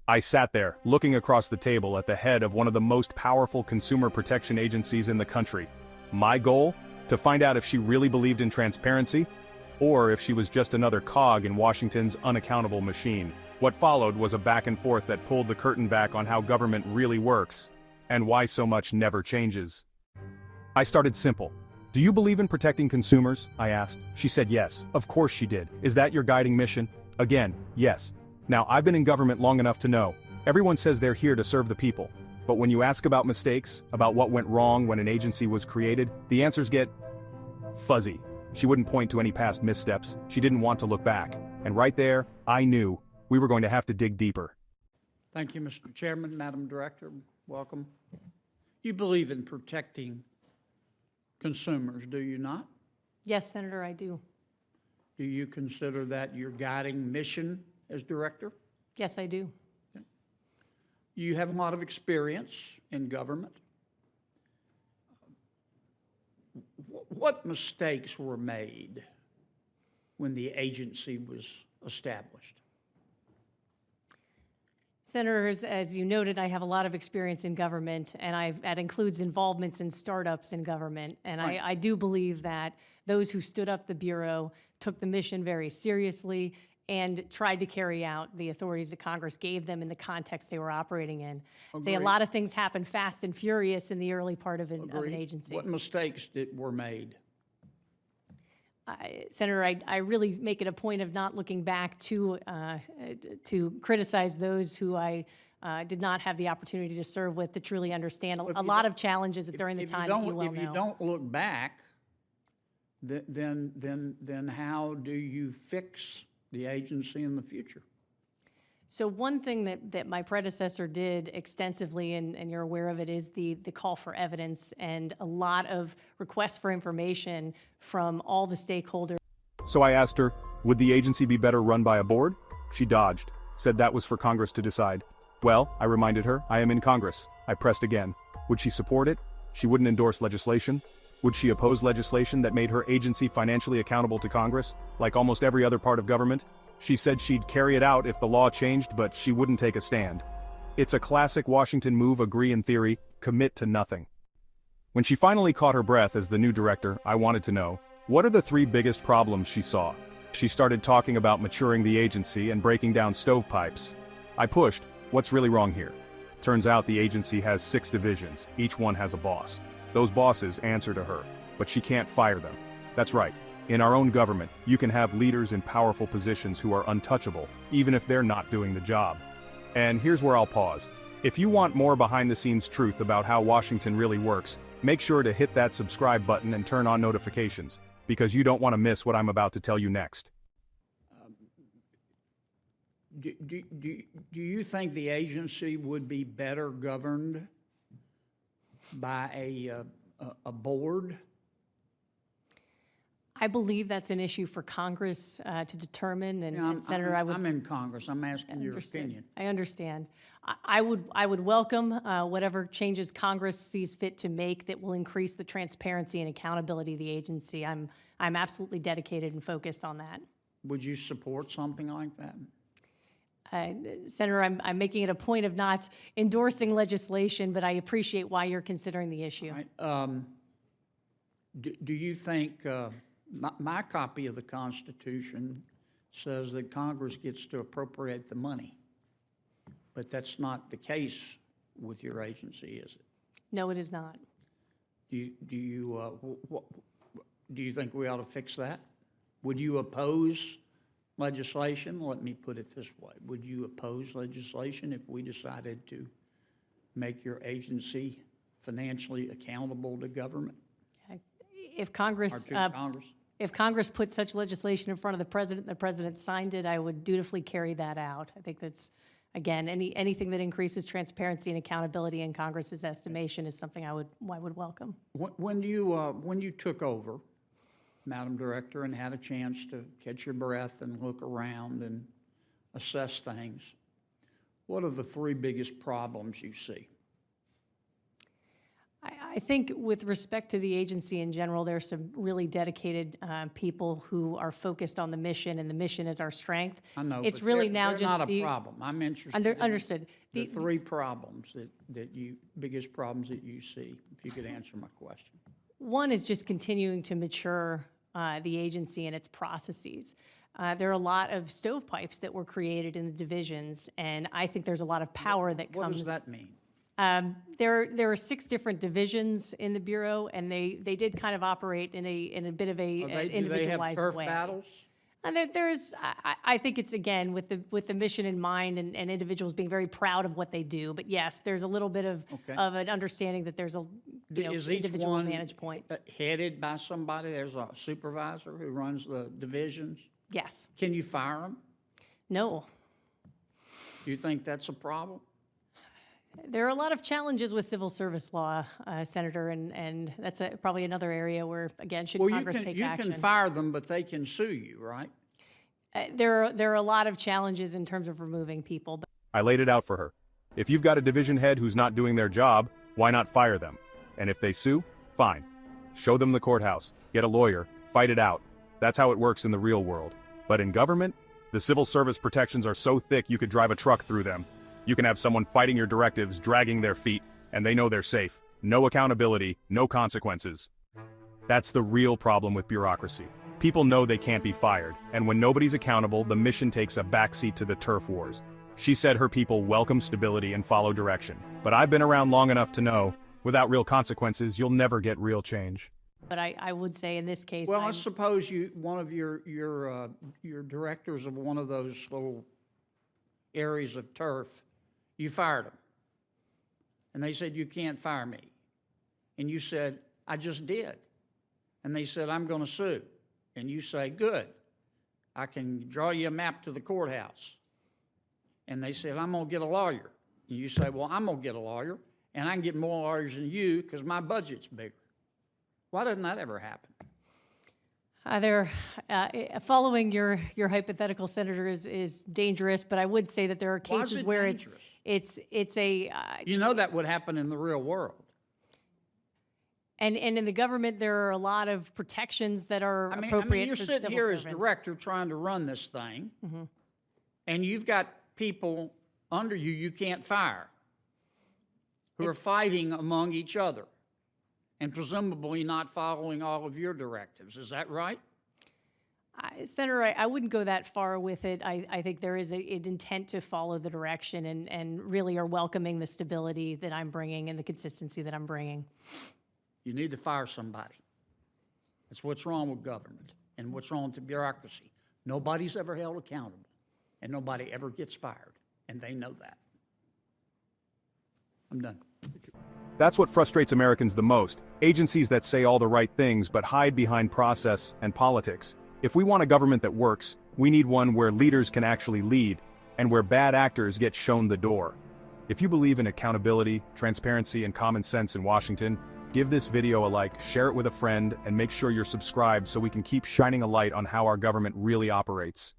I sat there, looking across the table at the head of one of the most powerful consumer protection agencies in the country. My goal? To find out if she really believed in transparency, or if she was just another cog in Washington's unaccountable machine. What followed was a back and forth that pulled the curtain back on how government really works, and why so much never changes. I started simple. Do you believe in protecting consumers? I asked. She said yes. Of course she did. Is that your guiding mission? Again, yes. Now, I've been in government long enough to know, everyone says they're here to serve the people. But when you ask about mistakes, about what went wrong when an agency was created, the answers get fuzzy. She wouldn't point to any past missteps. She didn't want to look back. And right there, I knew we were going to have to dig deeper. Thank you, Mr. Chairman. Madam Director, welcome. You believe in protecting consumers, do you not? Yes, Senator, I do. Do you consider that your guiding mission as director? Yes, I do. You have a lot of experience in government. What mistakes were made when the agency was established? Senators, as you noted, I have a lot of experience in government, and that includes involvements in startups in government. And Right. I do believe that those who stood up the Bureau took the mission very seriously and tried to carry out the authorities that Congress gave them in the context they were operating in. Say a Agreed. lot of things happened fast and furious in the early part of an Agreed. agency. What mistakes were made? Senator, I really make it a point of not looking back to criticize those who I did not have the opportunity to serve with, to truly understand a lot of challenges during the time that you well know. If you don't look back, then how do you fix the agency in the future? So one thing that my predecessor did extensively, and you're aware of it, is the call for evidence and a lot of requests for information from all the stakeholders. So I asked her, would the agency be better run by a board? She dodged, said that was for Congress to decide. Well, I reminded her, I am in Congress. I pressed again. Would she support it? She wouldn't endorse legislation. Would she oppose legislation that made her agency financially accountable to Congress, like almost every other part of government? She said she'd carry it out if the law changed, but she wouldn't take a stand. It's a classic Washington move: agree in theory, commit to nothing. When she finally caught her breath as the new director, I wanted to know, what are the 3 biggest problems she saw? She started talking about maturing the agency and breaking down stovepipes. I pushed, what's really wrong here? Turns out the agency has 6 divisions, each one has a boss. Those bosses answer to her, but she can't fire them. That's right. In our own government, you can have leaders in powerful positions who are untouchable, even if they're not doing the job. And here's where I'll pause. If you want more behind-the-scenes truth about how Washington really works, make sure to hit that subscribe button and turn on notifications, because you don't want to miss what I'm about to tell you next. Do you think the agency would be better governed by a board? I believe that's an issue for Congress to determine, and Senator, I'm in Congress. I'm asking your opinion. I understand. I would welcome whatever changes Congress sees fit to make that will increase the transparency and accountability of the agency. I'm absolutely dedicated and focused on that. Would you support something like that? Senator, I'm making it a point of not endorsing legislation, but I appreciate why you're considering the issue. Right. Do you think, my copy of the Constitution says that Congress gets to appropriate the money, but that's not the case with your agency, is it? No, it is not. Do you think we ought to fix that? Would you oppose legislation? Let me put it this way. Would you oppose legislation if we decided to make your agency financially accountable to government? If Congress, Congress? if Congress put such legislation in front of the President and the President signed it, I would dutifully carry that out. I think that's, again, anything that increases transparency and accountability in Congress's estimation is something I would welcome. When you took over, Madam Director, and had a chance to catch your breath and look around and assess things, what are the 3 biggest problems you see? I think with respect to the agency in general, there's some really dedicated people who are focused on the mission, and the mission is our strength. I know, It's but really they're- now they're just not the. a problem. I'm interested in Understood. the three problems biggest problems that you see, if you could answer my question. One is just continuing to mature the agency and its processes. There are a lot of stovepipes that were created in the divisions, and I think there's a lot of power that What comes. does that mean? There are 6 different divisions in the Bureau, and they did kind of operate in a bit of an Do they have individualized turf way. battles? And I think it's, again, with the mission in mind and individuals being very proud of what they do. But yes, there's a little bit of Okay. an understanding that there's a Is each individual one vantage point. headed by somebody? There's a supervisor who runs the divisions? Yes. Can you fire them? No. Do you think that's a problem? There are a lot of challenges with civil service law, Senator, and that's probably another area where, again, should Well, Congress take you action? can fire them, but they can sue you, right? There are a lot of challenges in terms of removing people. But I laid it out for her. If you've got a division head who's not doing their job, why not fire them? And if they sue, fine. Show them the courthouse, get a lawyer, fight it out. That's how it works in the real world. But in government, the civil service protections are so thick you could drive a truck through them. You can have someone fighting your directives, dragging their feet, and they know they're safe. No accountability, no consequences. That's the real problem with bureaucracy. People know they can't be fired, and when nobody's accountable, the mission takes a backseat to the turf wars. She said her people welcome stability and follow direction. But I've been around long enough to know, without real consequences, you'll never get real change. I would say in this case, Well, let's suppose one of your directors of one of those little areas of turf, you fired them. And they said, you can't fire me. And you said, I just did. And they said, I'm going to sue. And you say, good. I can draw you a map to the courthouse. And they said, I'm going to get a lawyer. And you say, well, I'm going to get a lawyer, and I can get more lawyers than you because my budget's bigger. Why doesn't that ever happen? Following your hypothetical, Senator, is dangerous, but I would say that there are Why is cases it where dangerous? it's a You know that would happen in the real world. and in the government there are a lot of protections that are appropriate you're for sitting civil here as servants. director trying to run this thing, and you've got people under you you can't fire who are fighting among each other and presumably not following all of your directives. Is that right? Senator, I wouldn't go that far with it. I think there is an intent to follow the direction and really are welcoming the stability that I'm bringing and the consistency that I'm bringing. You need to fire somebody. That's what's wrong with government and what's wrong with the bureaucracy. Nobody's ever held accountable, and nobody ever gets fired, and they know that. I'm done. That's what frustrates Americans the most, agencies that say all the right things but hide behind process and politics. If we want a government that works, we need one where leaders can actually lead, and where bad actors get shown the door. If you believe in accountability, transparency, and common sense in Washington, give this video a like, share it with a friend, and make sure you're subscribed so we can keep shining a light on how our government really operates.